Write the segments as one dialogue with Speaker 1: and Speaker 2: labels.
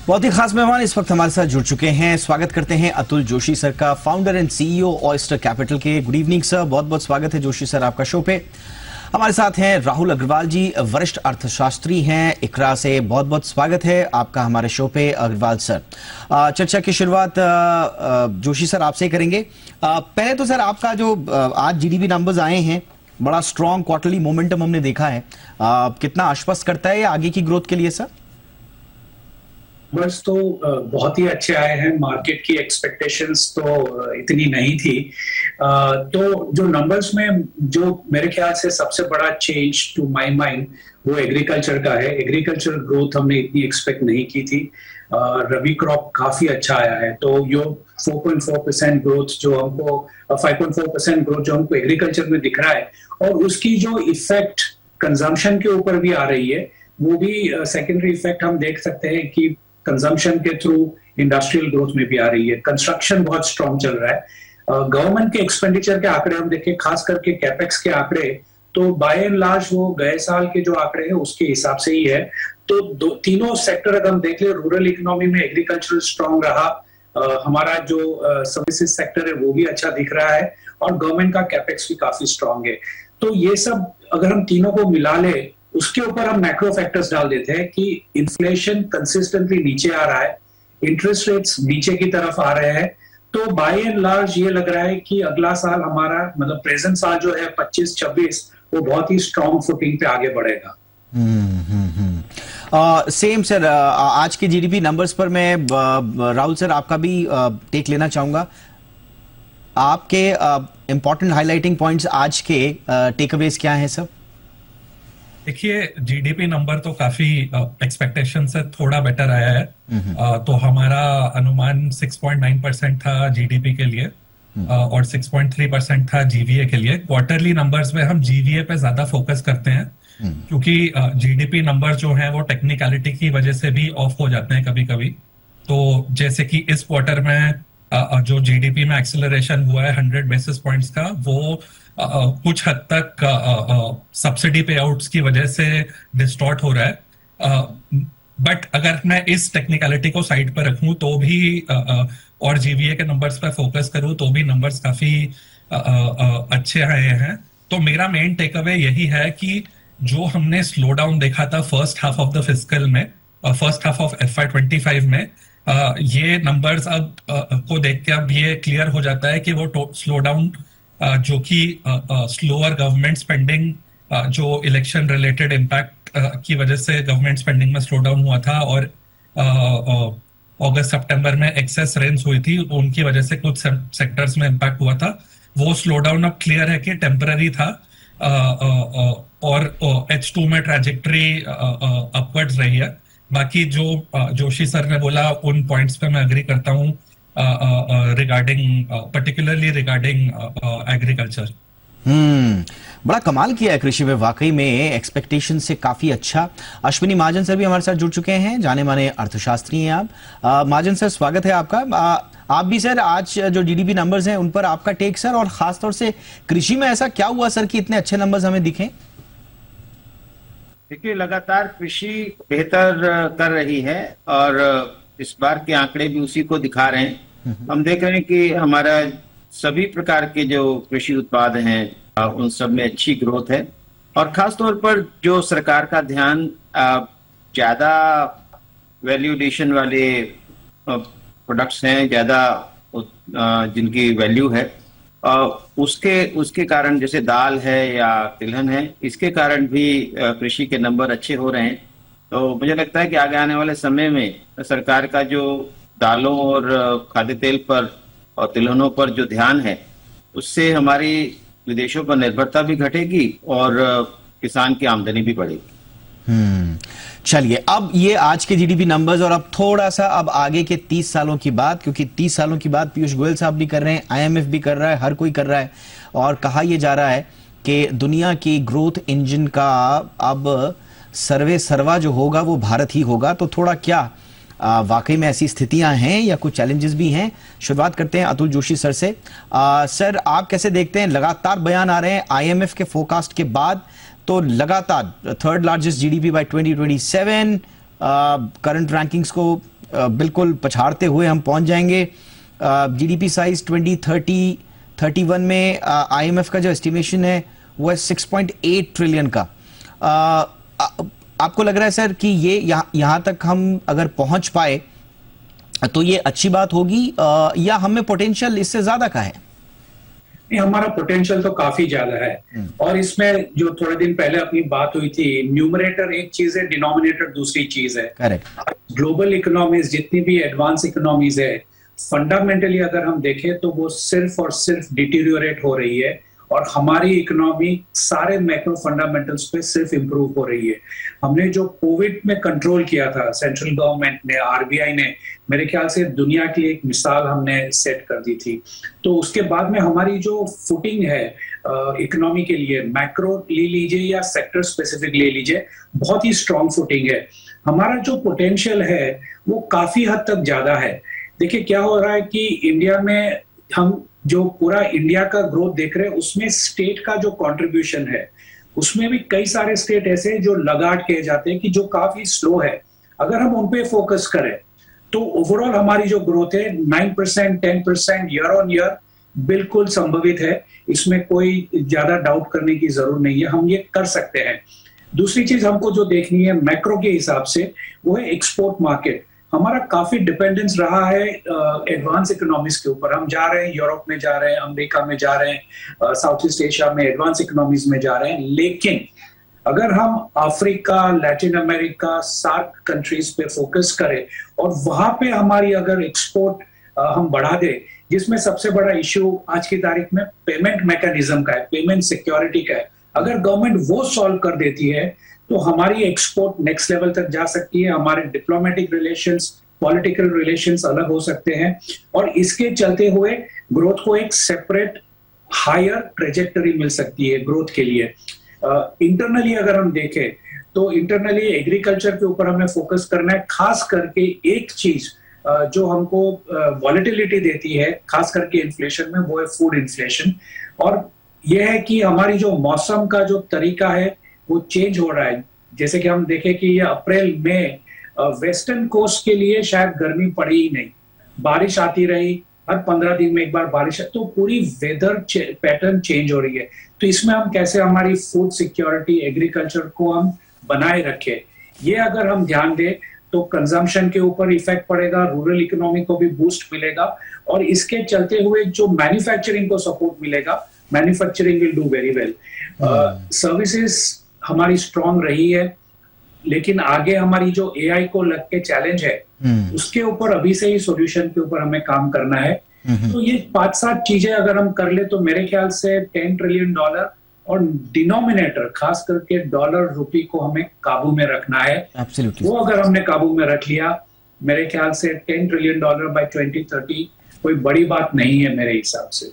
Speaker 1: बहुत ही खास मेहमान इस वक्त हमारे साथ जुड़ चुके हैं। स्वागत करते हैं अतुल जोशी सर का, founder and CEO oyster capital के। गुड इवनिंग सर, बहुत बहुत स्वागत है जोशी सर आपका शो पे। हमारे साथ हैं राहुल अग्रवाल जी, वरिष्ठ अर्थशास्त्री हैं इकरा से। बहुत बहुत स्वागत है आपका हमारे शो पे अग्रवाल सर। चर्चा की शुरुआत जोशी सर आपसे करेंगे। पहले तो सर आपका जो आज जीडीपी नंबर्स आए हैं, बड़ा स्ट्रॉन्ग क्वार्टरली मोमेंटम हमने देखा है, कितना आश्वस्त करता है आगे की ग्रोथ के लिए सर?
Speaker 2: नंबर्स तो बहुत ही अच्छे आए हैं। मार्केट की एक्सपेक्टेशंस तो इतनी नहीं थी। तो जो नंबर्स में जो मेरे ख्याल से सबसे बड़ा चेंज टू माय माइंड वो एग्रीकल्चर का है। एग्रीकल्चर ग्रोथ हमने इतनी एक्सपेक्ट नहीं की थी। रबी क्रॉप काफी अच्छा आया है, तो यो 4.4% ग्रोथ जो हमको 5.4% ग्रोथ जो हमको एग्रीकल्चर में दिख रहा है, और उसकी जो इफेक्ट कंजम्पशन के ऊपर भी आ रही है, वो भी सेकेंडरी इफेक्ट हम देख सकते हैं कि कंजम्पशन के थ्रू इंडस्ट्रियल ग्रोथ में भी आ रही है। कंस्ट्रक्शन बहुत स्ट्रॉन्ग चल रहा है। गवर्नमेंट के एक्सपेंडिचर के आंकड़े हम देखें, खास करके कैपेक्स के आंकड़े, तो बाय एंड लार्ज वो गए साल के जो आंकड़े हैं उसके हिसाब से ही है। तो तीनों सेक्टर अगर हम देख ले, रूरल इकोनॉमी में एग्रीकल्चर स्ट्रॉन्ग रहा, हमारा जो सर्विसेज सेक्टर है वो भी अच्छा दिख रहा है, और गवर्नमेंट का कैपेक्स भी काफी स्ट्रॉन्ग है। तो ये सब अगर हम तीनों को मिला ले, उसके ऊपर हम मैक्रो फैक्टर्स डाल देते हैं कि इन्फ्लेशन कंसिस्टेंटली नीचे आ रहा है, इंटरेस्ट रेट्स नीचे की तरफ आ रहे हैं, तो बाय एंड लार्ज ये लग रहा है कि अगला साल हमारा मतलब प्रेजेंट साल जो है 25-26 वो बहुत ही स्ट्रॉन्ग फुटिंग पे आगे बढ़ेगा।
Speaker 1: सेम सर, आज के जीडीपी नंबर्स पर मैं राहुल सर आपका भी टेक लेना चाहूंगा। आपके इंपॉर्टेंट हाईलाइटिंग पॉइंट्स आज के टेकअवेज क्या हैं सर?
Speaker 3: देखिए, जीडीपी नंबर तो काफी एक्सपेक्टेशन से थोड़ा बेटर आया है। तो हमारा अनुमान 6.9% था जीडीपी के लिए, और 6.3% था जीवीए के लिए। क्वार्टरली नंबर्स में हम जीवीए पे ज्यादा फोकस करते हैं, क्योंकि जीडीपी नंबर जो हैं वो टेक्निकलिटी की वजह से भी ऑफ हो जाते हैं कभी कभी। तो जैसे कि इस क्वार्टर में जो जीडीपी में एक्सेलरेशन हुआ है 100 बेसिस पॉइंट्स का, वो कुछ हद तक सब्सिडी पे आउट्स की वजह से डिस्टॉर्ट हो रहा है। बट अगर मैं इस टेक्निकलिटी को साइड पर रखूं तो भी और जीवीए के नंबर्स पर फोकस करूं तो भी नंबर्स काफी अच्छे आए हैं। तो मेरा मेन टेक अवे यही है कि जो हमने स्लो डाउन देखा था first half of the fiscal में, फर्स्ट हाफ ऑफ FY25 में, ये नंबर्स अब को देख के अब ये क्लियर हो जाता है कि वो स्लो डाउन जो कि स्लोअर गवर्नमेंट स्पेंडिंग, जो इलेक्शन रिलेटेड इम्पैक्ट की वजह से गवर्नमेंट स्पेंडिंग में स्लो डाउन हुआ था, और अगस्त सितंबर में एक्सेस रेंस हुई थी, उनकी वजह से कुछ सेक्टर्स में इम्पैक्ट हुआ था। वो स्लो डाउन अब क्लियर है कि टेम्पररी था, और H2 में ट्रैजेक्टरी अपवर्ड्स रही है। बाकी जो जोशी सर ने बोला उन पॉइंट्स पे मैं अग्री करता हूँ, particularly regarding agriculture।
Speaker 1: बड़ा कमाल किया है कृषि में, वाकई में एक्सपेक्टेशन से काफी अच्छा। अश्विनी महाजन सर भी हमारे साथ जुड़ चुके हैं, जाने माने अर्थशास्त्री हैं आप। महाजन सर स्वागत है आपका। आप भी सर आज जो जीडीपी नंबर्स हैं उन पर आपका टेक सर, और खासतौर से कृषि में ऐसा क्या हुआ सर कि इतने अच्छे नंबर्स हमें दिखे?
Speaker 4: देखिए, लगातार कृषि बेहतर कर रही है, और इस बार के आंकड़े भी उसी को दिखा रहे हैं। हम देख रहे हैं कि हमारा सभी प्रकार के जो कृषि उत्पाद हैं उन सब में अच्छी ग्रोथ है, और खास तौर पर जो सरकार का ध्यान ज्यादा वैल्यू एडिशन वाले प्रोडक्ट्स हैं, ज्यादा जिनकी वैल्यू है, उसके कारण, जैसे दाल है या तिलहन है, इसके कारण भी कृषि के नंबर अच्छे हो रहे हैं। तो मुझे लगता है कि आगे आने वाले समय में सरकार का जो दालों और खाद्य तेल पर और तिलहनों पर जो ध्यान है, उससे हमारी विदेशों पर निर्भरता भी घटेगी और किसान की आमदनी भी बढ़ेगी।
Speaker 1: चलिए, अब ये आज के जीडीपी नंबर्स, और अब थोड़ा सा अब आगे के 30 सालों की बात, क्योंकि 30 सालों की बात पीयूष गोयल साहब भी कर रहे हैं, IMF भी कर रहा है, हर कोई कर रहा है, और कहा यह जा रहा है कि दुनिया की ग्रोथ इंजन का अब सर्वे सर्वा जो होगा वो भारत ही होगा। तो थोड़ा क्या वाकई में ऐसी स्थितियां हैं या कुछ चैलेंजेस भी हैं? शुरुआत करते हैं अतुल जोशी सर से। सर, आप कैसे देखते हैं? लगातार बयान आ रहे हैं IMF के फोरकास्ट के बाद, तो लगातार third largest GDP bye 2027, current rankings को बिल्कुल पछाड़ते हुए हम पहुंच जाएंगे। जीडीपी साइज 2030-31 में आईएमएफ का जो एस्टिमेशन है वो है 6.8 ट्रिलियन का। आपको लग रहा है सर कि ये यहाँ तक हम अगर पहुंच पाए तो ये अच्छी बात होगी, या हमें पोटेंशियल इससे ज्यादा का है?
Speaker 2: नहीं, हमारा पोटेंशियल तो काफी ज्यादा है। और इसमें जो थोड़े दिन पहले अपनी बात हुई थी, न्यूमरेटर एक चीज है, डिनोमिनेटर दूसरी चीज है।
Speaker 1: करेक्ट।
Speaker 2: ग्लोबल इकोनॉमीज जितनी भी एडवांस इकोनॉमीज है, फंडामेंटली अगर हम देखें तो वो सिर्फ और सिर्फ डिटीरियोरेट हो रही है, और हमारी इकोनॉमी सारे मैक्रो फंडामेंटल्स पे सिर्फ इंप्रूव हो रही है। हमने जो कोविड में कंट्रोल किया था, सेंट्रल गवर्नमेंट ने, आरबीआई ने, मेरे ख्याल से दुनिया की एक मिसाल हमने सेट कर दी थी। तो उसके बाद में हमारी जो फुटिंग है इकोनॉमी के लिए, मैक्रो ले लीजिए या सेक्टर स्पेसिफिक ले लीजिए, बहुत ही स्ट्रॉन्ग फुटिंग है। हमारा जो पोटेंशियल है वो काफी हद तक ज्यादा है। देखिए क्या हो रहा है कि इंडिया में हम जो पूरा इंडिया का ग्रोथ देख रहे हैं, उसमें स्टेट का जो कंट्रीब्यूशन है, उसमें भी कई सारे स्टेट ऐसे हैं जो लगाट कहे जाते हैं कि जो काफी स्लो है। अगर हम उन पे फोकस करें तो ओवरऑल हमारी जो ग्रोथ है 9%, 10% ईयर ऑन ईयर बिल्कुल संभवित है। इसमें कोई ज्यादा डाउट करने की जरूरत नहीं है, हम ये कर सकते हैं। दूसरी चीज हमको जो देखनी है मैक्रो के हिसाब से, वो है एक्सपोर्ट मार्केट। हमारा काफी डिपेंडेंस रहा है एडवांस इकोनॉमीज के ऊपर। हम जा रहे हैं, यूरोप में जा रहे हैं, अमेरिका में जा रहे हैं, साउथ ईस्ट एशिया में एडवांस इकोनॉमीज में जा रहे हैं। लेकिन अगर हम Africa, Latin America, SAARC countries पे फोकस करें और वहां पे हमारी अगर एक्सपोर्ट हम बढ़ा दें, जिसमें सबसे बड़ा इश्यू आज की तारीख में पेमेंट मैकेनिज्म का है, पेमेंट सिक्योरिटी का है, अगर गवर्नमेंट वो सॉल्व कर देती है तो हमारी एक्सपोर्ट नेक्स्ट लेवल तक जा सकती है। हमारे डिप्लोमेटिक रिलेशंस, पॉलिटिकल रिलेशंस अलग हो सकते हैं, और इसके चलते हुए ग्रोथ को एक सेपरेट हायर ट्रेजेक्टरी मिल सकती है ग्रोथ के लिए। इंटरनली अगर हम देखें तो इंटरनली एग्रीकल्चर के ऊपर हमें फोकस करना है। खास करके एक चीज जो हमको वॉलेटिलिटी देती है, खास करके इन्फ्लेशन में, वो है फूड इन्फ्लेशन। और यह है कि हमारी जो मौसम का जो तरीका है वो चेंज हो रहा है। जैसे कि हम देखें कि ये अप्रैल में वेस्टर्न कोस्ट के लिए शायद गर्मी पड़ी ही नहीं, बारिश आती रही, हर 15 दिन में एक बार बारिश है, तो पूरी वेदर पैटर्न चेंज हो रही है। तो इसमें हम कैसे हमारी फूड सिक्योरिटी, एग्रीकल्चर को हम बनाए रखें, ये अगर हम ध्यान दें तो कंजम्पशन के ऊपर इफेक्ट पड़ेगा, रूरल इकोनॉमी को भी बूस्ट मिलेगा, और इसके चलते हुए जो मैन्युफैक्चरिंग को सपोर्ट मिलेगा, manufacturing will do very well. Services हमारी स्ट्रांग रही है, लेकिन आगे हमारी जो एआई को लग के चैलेंज है, उसके ऊपर अभी से ही सॉल्यूशन के ऊपर हमें काम करना है। तो ये 5-7 चीजें अगर हम कर ले तो मेरे ख्याल से $10 ट्रिलियन और डिनोमिनेटर, खास करके डॉलर रुपी को हमें काबू में रखना है।
Speaker 1: Absolutely.
Speaker 2: वो अगर हमने काबू में रख लिया, मेरे ख्याल से $10 ट्रिलियन बाय 2030 कोई बड़ी बात नहीं है मेरे हिसाब से।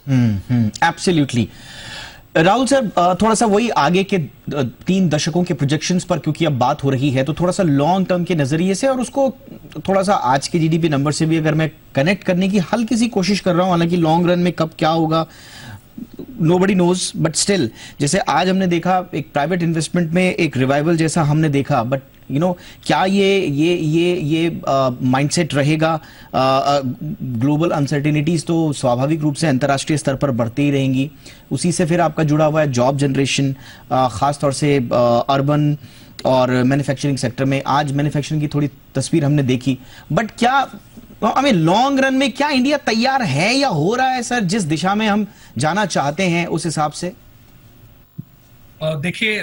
Speaker 1: एब्सोल्युटली। राहुल सर, थोड़ा सा वही आगे के 3 दशकों के प्रोजेक्शंस पर क्योंकि अब बात हो रही है, तो थोड़ा सा लॉन्ग टर्म के नजरिए से और उसको थोड़ा सा आज के जीडीपी नंबर से भी अगर मैं कनेक्ट करने की हल्की सी कोशिश कर रहा हूं, हालांकि लॉन्ग रन में कब क्या होगा nobody knows, बट स्टिल जैसे आज हमने देखा एक प्राइवेट इन्वेस्टमेंट में एक रिवाइवल जैसा हमने देखा, बट क्या ये माइंडसेट रहेगा? ग्लोबल अनसर्टेनिटीज तो स्वाभाविक रूप से अंतर्राष्ट्रीय स्तर पर बढ़ती ही रहेंगी, उसी से फिर आपका जुड़ा हुआ है जॉब जनरेशन, खास तौर से अर्बन और मैन्युफैक्चरिंग सेक्टर में। आज मैन्युफैक्चरिंग की थोड़ी तस्वीर हमने देखी, बट क्या हमें लॉन्ग रन में क्या इंडिया तैयार है या हो रहा है सर, जिस दिशा में हम जाना चाहते हैं उस हिसाब से?
Speaker 3: देखिए,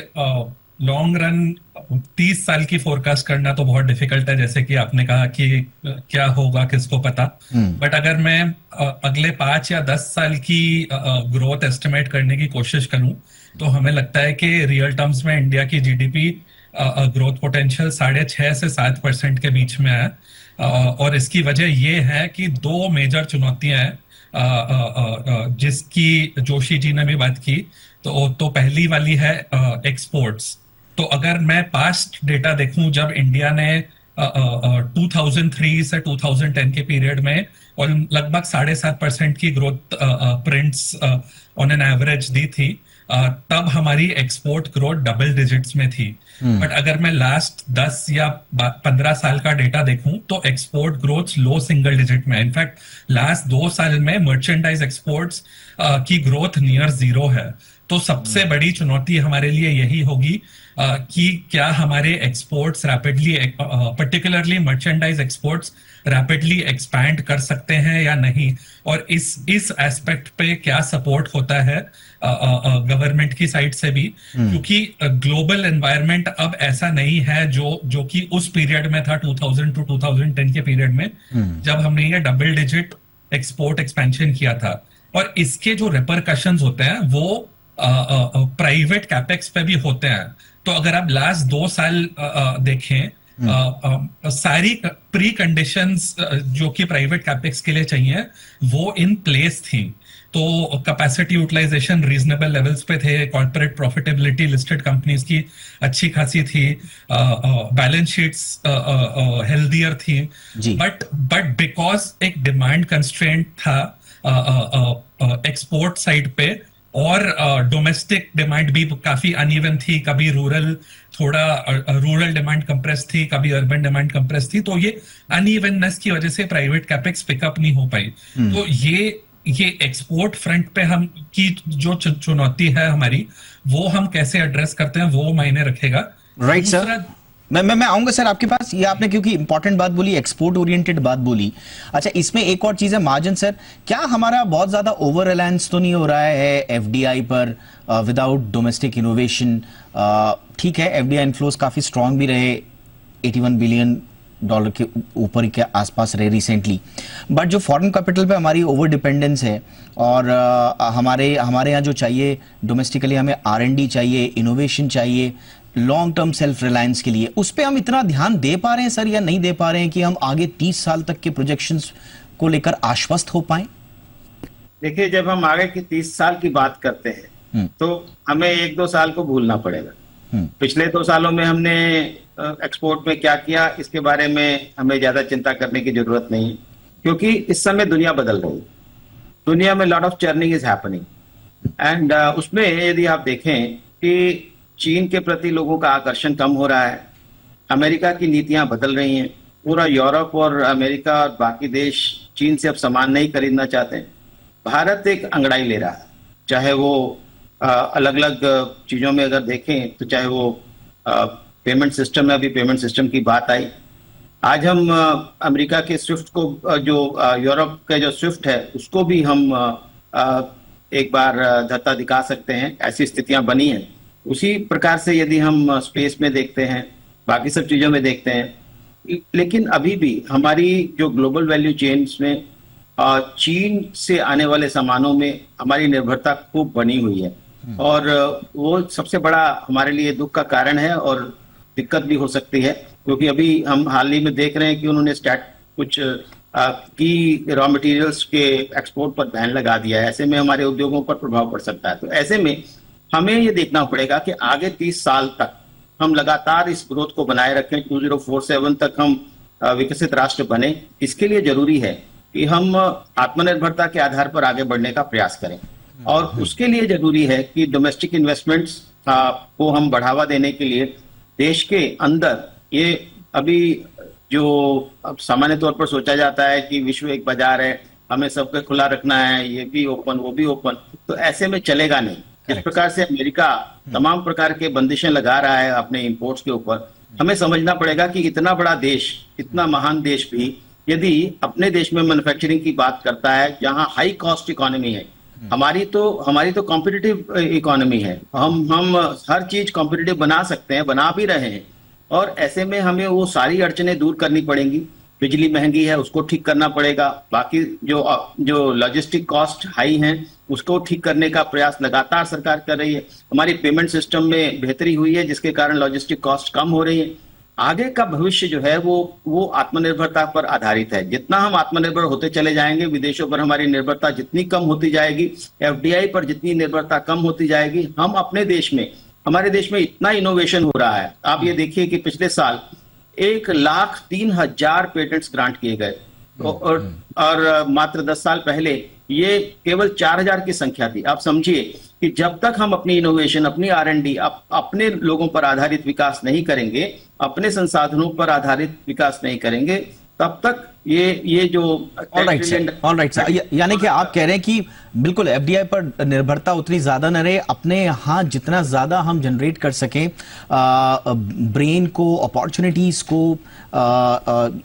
Speaker 3: लॉन्ग रन 30 साल की फोरकास्ट करना तो बहुत डिफिकल्ट है, जैसे कि आपने कहा कि क्या होगा किसको पता। बट अगर मैं अगले 5 या 10 साल की ग्रोथ एस्टिमेट करने की कोशिश करूं, तो हमें लगता है कि रियल टर्म्स में इंडिया की जीडीपी ग्रोथ पोटेंशियल 6.5 से 7% के बीच में है। और इसकी वजह ये है कि 2 मेजर चुनौतियां हैं जिसकी जोशी जी ने भी बात की। तो पहली वाली है एक्सपोर्ट्स। तो अगर मैं पास्ट डेटा देखूं, जब इंडिया ने 2003 से 2010 के पीरियड में और लगभग 7.5% की growth prints on an average दी थी, तब हमारी एक्सपोर्ट ग्रोथ डबल डिजिट्स में थी। बट अगर मैं लास्ट 10 या 15 साल का डेटा देखूं तो एक्सपोर्ट ग्रोथ लो सिंगल डिजिट में, इनफैक्ट लास्ट 2 साल में मर्चेंडाइज एक्सपोर्ट्स की ग्रोथ नियर जीरो है। तो सबसे बड़ी चुनौती हमारे लिए यही होगी कि क्या हमारे exports rapidly, particularly merchandise exports rapidly expand कर सकते हैं या नहीं, और इस एस्पेक्ट पे क्या सपोर्ट होता है गवर्नमेंट की साइड से भी, क्योंकि ग्लोबल एनवायरनमेंट अब ऐसा नहीं है जो कि उस पीरियड में था 2000 टू 2010 के पीरियड में, जब हमने ये डबल डिजिट एक्सपोर्ट एक्सपेंशन किया था। और इसके जो रिपरकशंस होते हैं वो प्राइवेट कैपेक्स पे भी होते हैं। तो अगर आप लास्ट 2 साल देखें, सारी प्री कंडीशंस जो कि प्राइवेट कैपेक्स के लिए चाहिए वो इन प्लेस थी। तो कैपेसिटी यूटिलाइजेशन रीजनेबल लेवल्स पे थे, कॉर्पोरेट प्रॉफिटेबिलिटी लिस्टेड कंपनीज की अच्छी खासी थी, बैलेंस शीट्स हेल्दियर थी। बट बिकॉज एक डिमांड कंस्ट्रेंट था एक्सपोर्ट साइड पे, और डोमेस्टिक डिमांड भी काफी अनइवन थी, कभी रूरल डिमांड कंप्रेस थी, कभी अर्बन डिमांड कंप्रेस थी, तो ये अनइवननेस की वजह से प्राइवेट कैपेक्स पिकअप नहीं हो पाई। तो ये एक्सपोर्ट फ्रंट पे हम की जो चुनौती है हमारी, वो हम कैसे एड्रेस करते हैं वो मायने रखेगा।
Speaker 1: राइट सर, मैं आऊंगा सर आपके पास। ये आपने क्योंकि इंपॉर्टेंट बात बोली, एक्सपोर्ट ओरिएंटेड बात बोली। अच्छा, इसमें एक और चीज है मार्जिन सर, क्या हमारा बहुत ज्यादा ओवर रिलायंस तो नहीं हो रहा है एफडीआई पर विदाउट डोमेस्टिक इनोवेशन? ठीक है, एफडीआई इनफ्लोज काफी स्ट्रांग भी रहे, $81 बिलियन के ऊपर के आसपास रहे रिसेंटली, बट जो फॉरेन कैपिटल पे हमारी ओवर डिपेंडेंस है, और हमारे यहाँ जो चाहिए डोमेस्टिकली, हमें R&D चाहिए, इनोवेशन चाहिए लॉन्ग टर्म सेल्फ रिलायंस के लिए, उस पे हम इतना ध्यान दे पा रहे हैं सर या नहीं दे पा रहे हैं कि हम आगे 30 साल तक के प्रोजेक्शंस को लेकर आश्वस्त हो पाए?
Speaker 4: देखिए, जब हम आगे की 30 साल की बात करते हैं तो हमें 1-2 साल को भूलना पड़ेगा। पिछले 2 सालों में हमने एक्सपोर्ट में क्या किया, इसके बारे में हमें ज्यादा चिंता करने की जरूरत नहीं है, क्योंकि इस समय दुनिया बदल रही है। दुनिया में lot of churning is happening, and उसमें यदि आप देखें कि चीन के प्रति लोगों का आकर्षण कम हो रहा है, अमेरिका की नीतियां बदल रही हैं, पूरा यूरोप और अमेरिका और बाकी देश चीन से अब सामान नहीं खरीदना चाहते हैं। भारत एक अंगड़ाई ले रहा है, चाहे वो अलग अलग चीजों में अगर देखें तो चाहे वो पेमेंट सिस्टम में, अभी पेमेंट सिस्टम की बात आई, आज हम अमेरिका के स्विफ्ट को, जो यूरोप का जो स्विफ्ट है उसको भी हम एक बार धत्ता दिखा सकते हैं, ऐसी स्थितियां बनी हैं। उसी प्रकार से यदि हम स्पेस में देखते हैं, बाकी सब चीजों में देखते हैं, लेकिन अभी भी हमारी जो ग्लोबल वैल्यू चेन्स में चीन से आने वाले सामानों में हमारी निर्भरता खूब बनी हुई है, और वो सबसे बड़ा हमारे लिए दुख का कारण है और दिक्कत भी हो सकती है, क्योंकि अभी हम हाल ही में देख रहे हैं कि उन्होंने कुछ की रॉ मटेरियल्स के एक्सपोर्ट पर बैन लगा दिया है। ऐसे में हमारे उद्योगों पर प्रभाव पड़ सकता है। तो ऐसे में हमें ये देखना पड़ेगा कि आगे 30 साल तक हम लगातार इस ग्रोथ को बनाए रखें, 2047 तक हम विकसित राष्ट्र बने। इसके लिए जरूरी है कि हम आत्मनिर्भरता के आधार पर आगे बढ़ने का प्रयास करें, और उसके लिए जरूरी है कि डोमेस्टिक इन्वेस्टमेंट्स को हम बढ़ावा देने के लिए देश के अंदर, ये अभी जो अब सामान्य तौर पर सोचा जाता है कि विश्व एक बाजार है, हमें सबको खुला रखना है, ये भी ओपन वो भी ओपन, तो ऐसे में चलेगा नहीं। जिस प्रकार से अमेरिका तमाम प्रकार के बंदिशें लगा रहा है अपने इंपोर्ट्स के ऊपर, हमें समझना पड़ेगा कि इतना बड़ा देश, इतना महान देश भी यदि अपने देश में मैन्युफैक्चरिंग की बात करता है, जहां हाई कॉस्ट इकोनॉमी है, हमारी तो कॉम्पिटिटिव इकोनॉमी है, हम हर चीज कॉम्पिटिटिव बना सकते हैं, बना भी रहे हैं, और ऐसे में हमें वो सारी अड़चनें दूर करनी पड़ेंगी। बिजली महंगी है, उसको ठीक करना पड़ेगा, बाकी जो लॉजिस्टिक कॉस्ट हाई हैं उसको ठीक करने का प्रयास लगातार सरकार कर रही है। हमारी पेमेंट सिस्टम में बेहतरी हुई है, जिसके कारण लॉजिस्टिक कॉस्ट कम हो रही है। आगे का भविष्य जो है वो आत्मनिर्भरता पर आधारित है। जितना हम आत्मनिर्भर होते चले जाएंगे, विदेशों पर हमारी निर्भरता जितनी कम होती जाएगी, एफडीआई पर जितनी निर्भरता कम होती जाएगी, हम अपने देश में, हमारे देश में इतना इनोवेशन हो रहा है। आप ये देखिए कि पिछले साल 1,03,000 पेटेंट्स ग्रांट किए गए, और मात्र 10 साल पहले ये केवल 4,000 की संख्या थी। आप समझिए कि जब तक हम अपनी इनोवेशन, अपनी R&D, अपने लोगों पर आधारित विकास नहीं करेंगे, अपने संसाधनों पर आधारित विकास नहीं करेंगे, तब तक ये जो
Speaker 1: ऑल राइट सर, यानी कि आप कह रहे हैं कि बिल्कुल एफडीआई पर निर्भरता उतनी ज्यादा न रहे, अपने यहाँ जितना ज्यादा हम जनरेट कर सकें ब्रेन को, अपॉर्चुनिटीज को,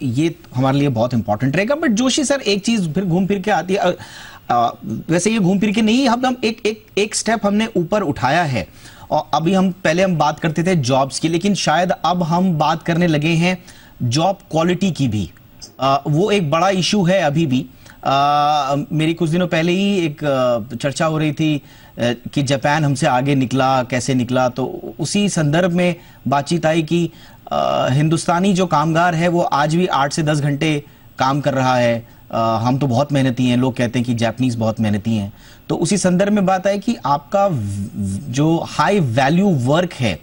Speaker 1: ये हमारे लिए बहुत इंपॉर्टेंट रहेगा। बट जोशी सर, एक चीज फिर घूम फिर के आती है, वैसे ये घूम फिर के नहीं, हम एक स्टेप हमने ऊपर उठाया है, और अभी हम बात करते थे जॉब्स की, लेकिन शायद अब हम बात करने लगे हैं जॉब क्वालिटी की भी। वो एक बड़ा इशू है अभी भी। मेरी कुछ दिनों पहले ही एक चर्चा हो रही थी कि जापान हमसे आगे निकला, कैसे निकला, तो उसी संदर्भ में बातचीत आई कि हिंदुस्तानी जो कामगार है वो आज भी 8 से 10 घंटे काम कर रहा है। हम तो बहुत मेहनती हैं, लोग कहते हैं कि जापानीज बहुत मेहनती हैं। तो उसी संदर्भ में बात आई कि आपका जो हाई वैल्यू वर्क है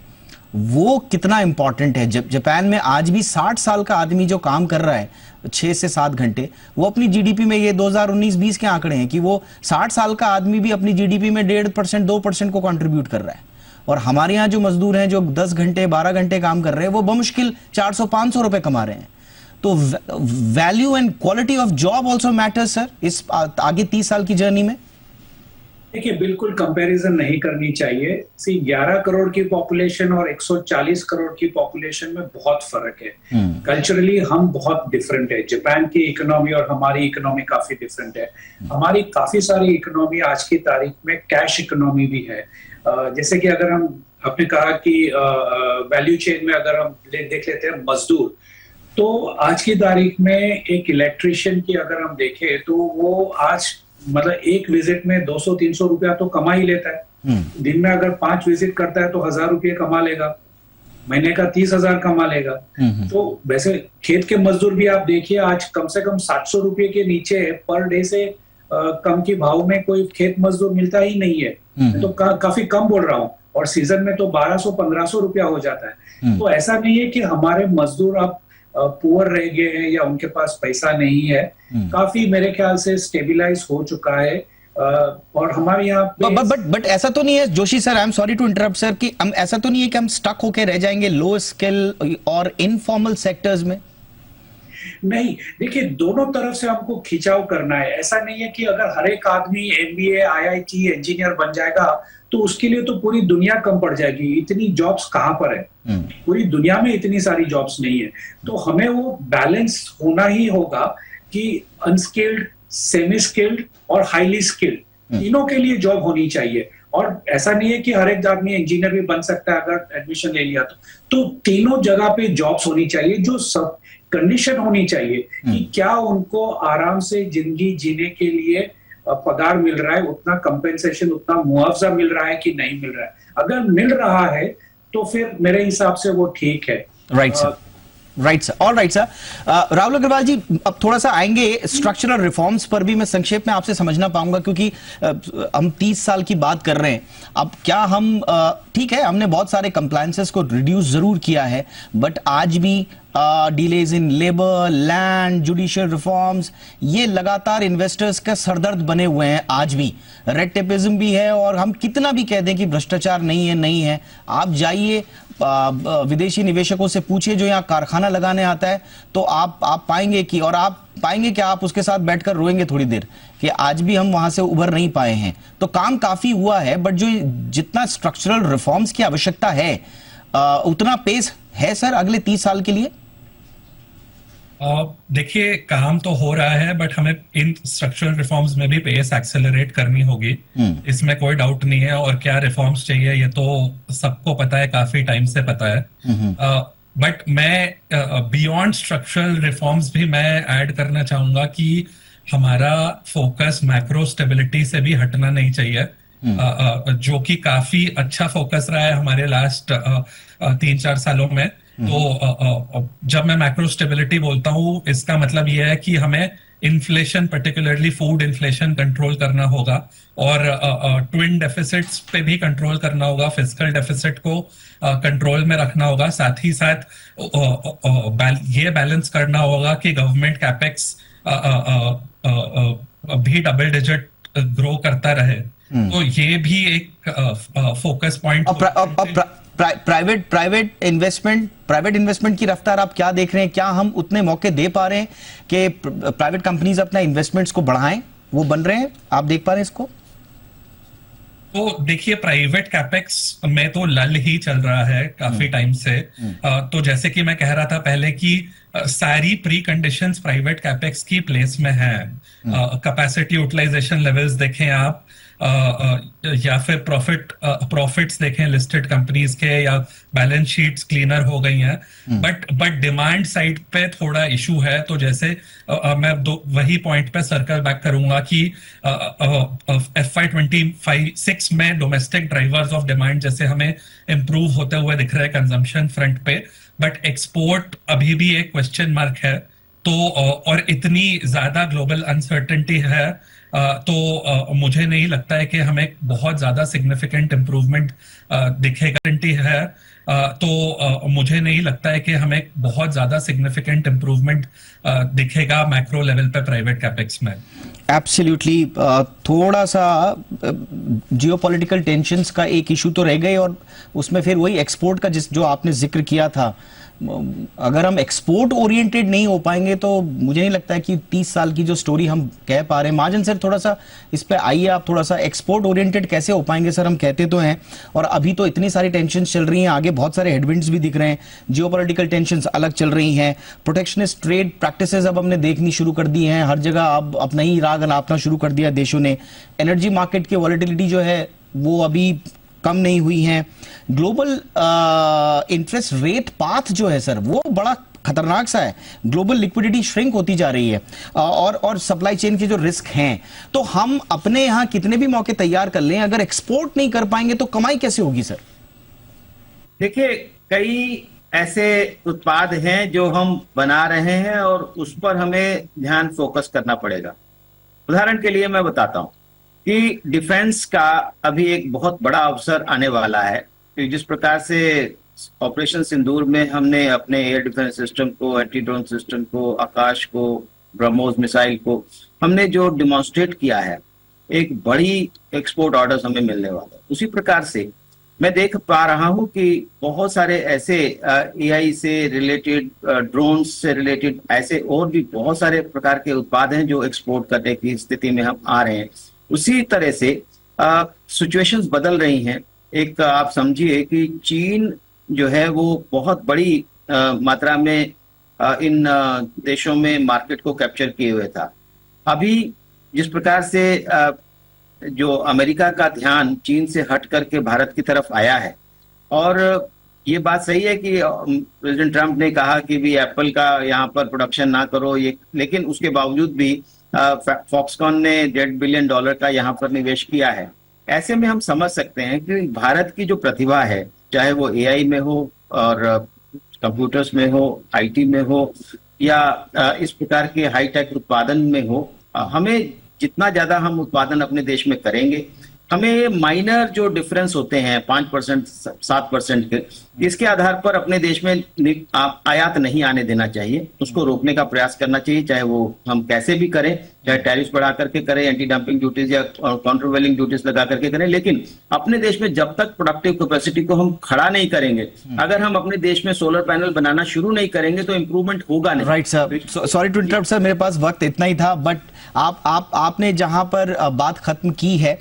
Speaker 1: वो कितना इंपॉर्टेंट है। जापान में आज भी 60 साल का आदमी जो काम कर रहा है 6 से 7 घंटे, वो अपनी जीडीपी में, ये 2019-20 के आंकड़े हैं कि वो 60 साल का आदमी भी अपनी जीडीपी में 1.5% 2% को कंट्रीब्यूट कर रहा है। और हमारे यहाँ जो मजदूर हैं जो 10 घंटे 12 घंटे काम कर रहे हैं, वो बमुश्किल 400-500 रुपए कमा रहे हैं। तो value and quality of job also matters sir, इस आगे 30 साल की जर्नी में।
Speaker 2: देखिए, बिल्कुल कंपैरिजन नहीं करनी चाहिए। 11 करोड़ की पॉपुलेशन और 140 करोड़ की पॉपुलेशन में बहुत फर्क है। कल्चरली हम बहुत डिफरेंट है। जापान की इकोनॉमी और हमारी इकोनॉमी काफी डिफरेंट है। हमारी काफी सारी इकोनॉमी आज की तारीख में कैश इकोनॉमी भी है। जैसे कि अगर हम, आपने कहा कि वैल्यू चेन में अगर हम देख लेते हैं मजदूर, तो आज की तारीख में एक इलेक्ट्रिशियन की अगर हम देखें तो वो आज मतलब एक विजिट में 200-300 रुपया तो कमा ही लेता है। दिन में अगर 5 विजिट करता है तो 1000 रुपये कमा लेगा, महीने का 30,000 कमा लेगा। तो वैसे खेत के मजदूर भी आप देखिए, आज कम से कम 700 रुपये के नीचे पर डे से कम के भाव में कोई खेत मजदूर मिलता ही नहीं है। तो काफी कम बोल रहा हूँ, और सीजन में तो 1200-1500 रुपया हो जाता है। तो ऐसा नहीं है कि हमारे मजदूर अब पुअर रह गए हैं या उनके पास पैसा नहीं है। काफी मेरे ख्याल से स्टेबिलाइज हो चुका है। और हमारे यहाँ
Speaker 1: बट ऐसा तो नहीं है Joshi sir, I am sorry to interrupt sir, कि हम ऐसा तो नहीं है कि हम स्टक होके रह जाएंगे लो स्किल और इनफॉर्मल सेक्टर्स में।
Speaker 2: नहीं, देखिए, दोनों तरफ से हमको खिंचाव करना है। ऐसा नहीं है कि अगर हर एक आदमी MBA IIT इंजीनियर बन जाएगा तो उसके लिए तो पूरी दुनिया कम पड़ जाएगी। इतनी जॉब्स कहाँ पर है? पूरी दुनिया में इतनी सारी जॉब्स नहीं है। तो हमें वो बैलेंस होना ही होगा कि अनस्किल्ड, सेमी स्किल्ड और हाईली स्किल्ड तीनों के लिए जॉब होनी चाहिए। और ऐसा नहीं है कि हर एक आदमी इंजीनियर भी बन सकता है अगर एडमिशन ले लिया तो तीनों जगह पे जॉब्स होनी चाहिए। जो सब कंडीशन होनी चाहिए कि क्या उनको आराम से जिंदगी जीने के लिए पगार मिल रहा है, उतना कंपेंसेशन, उतना मुआवजा मिल रहा है कि नहीं मिल रहा है। अगर मिल रहा है तो फिर मेरे हिसाब से वो ठीक है।
Speaker 1: Right sir, right sir, all right sir. Rahul Agarwal ji, अब थोड़ा सा आएंगे स्ट्रक्चरल रिफॉर्म्स पर भी। मैं संक्षेप में आपसे समझना पाऊंगा क्योंकि हम 30 साल की बात कर रहे हैं। अब क्या हम, ठीक है, हमने बहुत सारे कंप्लायंसेस को रिड्यूस जरूर किया है, बट आज भी delays in labour, land, judicial reforms, ये लगातार इन्वेस्टर्स का सरदर्द बने हुए हैं। आज भी रेड टेपिज्म भी है, और हम कितना भी कह दें कि भ्रष्टाचार नहीं है, आप जाइए विदेशी निवेशकों से पूछिए जो यहाँ कारखाना लगाने आता है, तो आप पाएंगे कि, और आप पाएंगे कि आप उसके साथ बैठकर रोएंगे थोड़ी देर कि आज भी हम वहां से उभर नहीं पाए हैं। तो काम काफी हुआ है, बट जो जितना स्ट्रक्चरल रिफॉर्म्स की आवश्यकता है उतना पेस है सर अगले 30 साल के लिए?
Speaker 3: देखिए, काम तो हो रहा है, बट हमें इन स्ट्रक्चरल रिफॉर्म्स में भी पेस एक्सेलरेट करनी होगी। इसमें कोई डाउट नहीं है। और क्या रिफॉर्म्स चाहिए ये तो सबको पता है, काफी टाइम से पता है। बट मैं बियॉन्ड स्ट्रक्चरल रिफॉर्म्स भी मैं ऐड करना चाहूंगा कि हमारा फोकस मैक्रो स्टेबिलिटी से भी हटना नहीं चाहिए, जो कि काफी अच्छा फोकस रहा है हमारे लास्ट 3-4 सालों में। तो जब मैं मैक्रो स्टेबिलिटी बोलता हूँ, इसका मतलब यह है कि हमें inflation, particularly food inflation, control करना होगा, और ट्विन डेफिसिट्स पे भी कंट्रोल करना होगा, फिस्कल डेफिसिट को कंट्रोल में रखना होगा। साथ ही साथ ये बैलेंस करना होगा कि गवर्नमेंट कैपेक्स भी डबल डिजिट ग्रो करता रहे। तो ये भी एक फोकस पॉइंट।
Speaker 1: प्राइवेट इन्वेस्टमेंट की रफ्तार आप क्या देख रहे हैं? क्या हम उतने मौके दे पा रहे हैं कि प्राइवेट कंपनीज अपना इन्वेस्टमेंट्स को बढ़ाएं? वो बन रहे हैं? आप देख पा रहे हैं इसको?
Speaker 3: तो देखिए, प्राइवेट कैपेक्स में तो लल ही चल रहा है काफी टाइम से। तो जैसे कि मैं कह रहा था पहले कि सारी प्री कंडीशंस प्राइवेट कैपेक्स की प्लेस में है। कैपेसिटी यूटिलाइजेशन लेवल्स देखें आप, या फिर प्रॉफिट्स देखें लिस्टेड कंपनीज के, या बैलेंस शीट्स क्लीनर हो गई हैं। बट डिमांड साइड पे थोड़ा इशू है। तो जैसे मैं वही पॉइंट पे सर्कल बैक करूंगा कि FY25-6 में डोमेस्टिक ड्राइवर्स ऑफ डिमांड जैसे हमें इंप्रूव होते हुए दिख रहे हैं कंजम्पशन फ्रंट पे, बट एक्सपोर्ट अभी भी एक क्वेश्चन मार्क है। तो और इतनी ज्यादा ग्लोबल अनसर्टेनिटी है, तो मुझे नहीं लगता है कि हमें बहुत ज्यादा सिग्निफिकेंट इंप्रूवमेंट दिखेगा है। तो मुझे नहीं लगता है कि हमें बहुत ज्यादा सिग्निफिकेंट इंप्रूवमेंट दिखेगा मैक्रो लेवल पे प्राइवेट कैपेक्स में।
Speaker 1: एब्सोल्युटली। थोड़ा सा जियोपॉलिटिकल टेंशंस का एक इशू तो रह गए, और उसमें फिर वही एक्सपोर्ट का जो आपने जिक्र किया था, अगर हम एक्सपोर्ट ओरिएंटेड नहीं हो पाएंगे तो मुझे नहीं लगता है कि 30 साल की जो स्टोरी हम कह पा रहे हैं। महाजन सर, थोड़ा सा इस पे आइए आप। थोड़ा सा एक्सपोर्ट ओरिएंटेड कैसे हो पाएंगे सर? हम कहते तो हैं, और अभी तो इतनी सारी टेंशन चल रही हैं, आगे बहुत सारे हेडविंड्स भी दिख रहे हैं, जियोपॉलिटिकल टेंशंस अलग चल रही हैं, प्रोटेक्शनिस्ट ट्रेड प्रैक्टिसेस अब हमने देखनी शुरू कर दी हैं, हर जगह अब अपना ही राग अलापना शुरू कर दिया देशों ने, एनर्जी मार्केट की वॉलेटिलिटी जो है वो अभी कम नहीं हुई है, ग्लोबल इंटरेस्ट रेट पाथ जो है सर वो बड़ा खतरनाक सा है, ग्लोबल लिक्विडिटी श्रिंक होती जा रही है, और सप्लाई चेन के जो रिस्क हैं, तो हम अपने यहां कितने भी मौके तैयार कर लें, अगर एक्सपोर्ट नहीं कर पाएंगे तो कमाई कैसे होगी सर?
Speaker 4: देखिए, कई ऐसे उत्पाद हैं जो हम बना रहे हैं और उस पर हमें ध्यान फोकस करना पड़ेगा। उदाहरण के लिए मैं बताता हूं कि डिफेंस का अभी एक बहुत बड़ा अवसर आने वाला है। कि जिस प्रकार से ऑपरेशन सिंदूर में हमने अपने एयर डिफेंस सिस्टम को, एंटी ड्रोन सिस्टम को, आकाश को, ब्रह्मोस मिसाइल को हमने जो डिमॉन्स्ट्रेट किया है, एक बड़ी एक्सपोर्ट ऑर्डर्स हमें मिलने वाला है। उसी प्रकार से मैं देख पा रहा हूं कि बहुत सारे ऐसे AI से रिलेटेड, ड्रोन्स से रिलेटेड ऐसे और भी बहुत सारे प्रकार के उत्पाद हैं जो एक्सपोर्ट करने की स्थिति में हम आ रहे हैं। उसी तरह से सिचुएशंस बदल रही हैं। एक आप समझिए कि चीन जो है वो बहुत बड़ी मात्रा में इन देशों में मार्केट को कैप्चर किए हुए था। अभी जिस प्रकार से जो अमेरिका का ध्यान चीन से हट करके भारत की तरफ आया है, और ये बात सही है कि प्रेसिडेंट ट्रंप ने कहा कि भी एप्पल का यहाँ पर प्रोडक्शन ना करो, ये, लेकिन उसके बावजूद भी फॉक्सकॉन ने $1.5 बिलियन का यहाँ पर निवेश किया है। ऐसे में हम समझ सकते हैं कि भारत की जो प्रतिभा है, चाहे वो AI में हो और कंप्यूटर्स में हो, IT में हो, या इस प्रकार के हाईटेक उत्पादन में हो, हमें जितना ज्यादा हम उत्पादन अपने देश में करेंगे, हमें माइनर जो डिफरेंस होते हैं 5%, 7% के, इसके आधार पर अपने देश में आयात नहीं आने देना चाहिए, उसको रोकने का प्रयास करना चाहिए। चाहे वो हम कैसे भी करें, चाहे टैरिफ बढ़ा करके करें, एंटी डंपिंग ड्यूटीज या काउंटरवेलिंग ड्यूटीज लगा करके करें, लेकिन अपने देश में जब तक प्रोडक्टिव कैपेसिटी को हम खड़ा नहीं करेंगे, अगर हम अपने देश में सोलर पैनल बनाना शुरू नहीं करेंगे तो इंप्रूवमेंट होगा नहीं।
Speaker 1: Right sir, sorry to interrupt sir, मेरे पास वक्त इतना ही था, बट आपने जहां पर बात खत्म की है,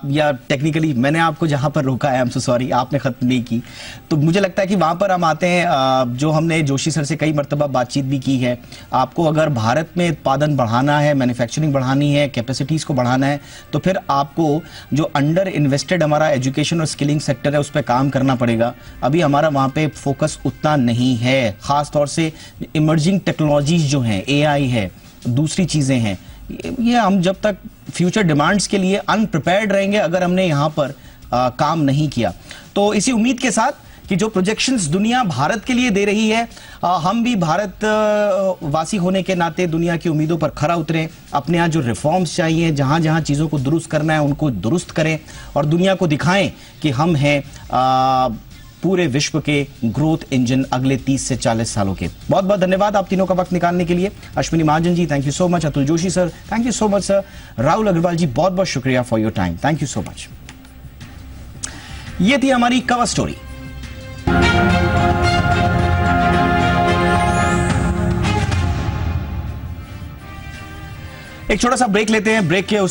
Speaker 1: या टेक्निकली मैंने आपको जहां पर रोका है, आई एम सो सॉरी, आपने खत्म नहीं की, तो मुझे लगता है कि वहां पर हम आते हैं, जो हमने जोशी सर से कई मर्तबा बातचीत भी की है। आपको अगर भारत में उत्पादन बढ़ाना है, मैन्युफैक्चरिंग बढ़ानी है, कैपेसिटीज को बढ़ाना है, तो फिर आपको जो अंडर इन्वेस्टेड हमारा एजुकेशन और स्किलिंग सेक्टर है उस पर काम करना पड़ेगा। अभी हमारा वहां पे फोकस उतना नहीं है, खास तौर से इमर्जिंग टेक्नोलॉजीज जो हैं, AI है, दूसरी चीजें हैं, ये हम जब तक फ्यूचर डिमांड्स के लिए अनप्रिपेयर्ड रहेंगे अगर हमने यहाँ पर काम नहीं किया। तो इसी उम्मीद के साथ कि जो प्रोजेक्शंस दुनिया भारत के लिए दे रही है, हम भी भारत वासी होने के नाते दुनिया की उम्मीदों पर खरा उतरें, अपने यहाँ जो रिफॉर्म्स चाहिए, जहाँ जहाँ चीज़ों को दुरुस्त करना है उनको दुरुस्त करें, और दुनिया को दिखाएं कि हम हैं पूरे विश्व के ग्रोथ इंजन अगले 30 से 40 सालों के। बहुत बहुत धन्यवाद आप तीनों का वक्त निकालने के लिए। Ashwini Mahajan ji, thank you so much. Atul Joshi sir, thank you so much sir. Rahul Agarwal ji, बहुत बहुत शुक्रिया for your time, thank you so much. ये थी हमारी कवर स्टोरी। एक छोटा सा ब्रेक लेते हैं। ब्रेक के उस